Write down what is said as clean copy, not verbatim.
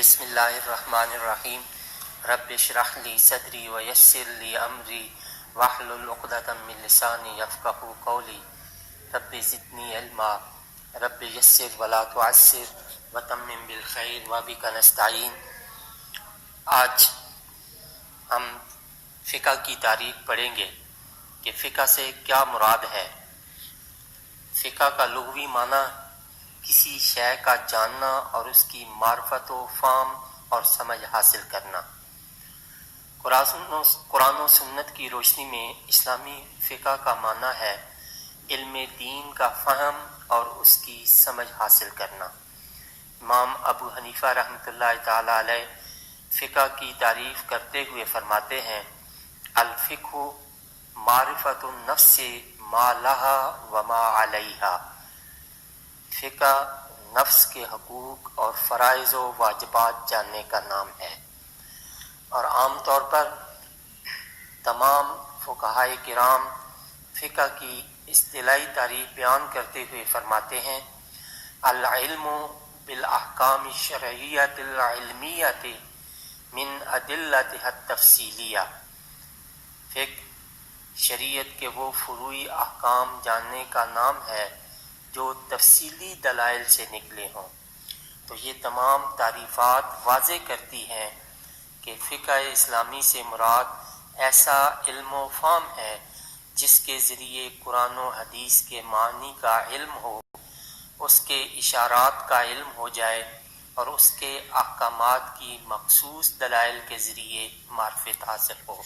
بسم اللہ الرحمن الرحیم رب اشرح لی صدری ویسر لی امری واحلل عقدۃ من لسانی یفقہوا قولی رب زدنی علما رب یسر ولا تعسر وتمم بالخیر وبک نستعین۔ آج ہم فقہ کی تعریف پڑھیں گے کہ فقہ سے کیا مراد ہے۔ فقہ کا لغوی معنی کسی شے کا جاننا اور اس کی معرفت و فہم اور سمجھ حاصل کرنا۔ قرآن و سنت کی روشنی میں اسلامی فقہ کا معنی ہے علم دین کا فہم اور اس کی سمجھ حاصل کرنا۔ امام ابو حنیفہ رحمۃ اللہ تعالی علیہ فقہ کی تعریف کرتے ہوئے فرماتے ہیں الفقہ معرفت النفس ما لہا وما علیہا۔ فقہ نفس کے حقوق اور فرائض و واجبات جاننے کا نام ہے، اور عام طور پر تمام فقہائے کرام فقہ کی اصطلاحی تعریف بیان کرتے ہوئے فرماتے ہیں العلم بالاحکام الشرعیۃ العلمیۃ من ادلتها التفصیلیہ۔ فقہ شریعت کے وہ فروعی احکام جاننے کا نام ہے جو تفصیلی دلائل سے نکلے ہوں۔ تو یہ تمام تعریفات واضح کرتی ہیں کہ فقہ اسلامی سے مراد ایسا علم و فہم ہے جس کے ذریعے قرآن و حدیث کے معنی کا علم ہو، اس کے اشارات کا علم ہو جائے اور اس کے احکامات کی مخصوص دلائل کے ذریعے معرفت حاصل ہو۔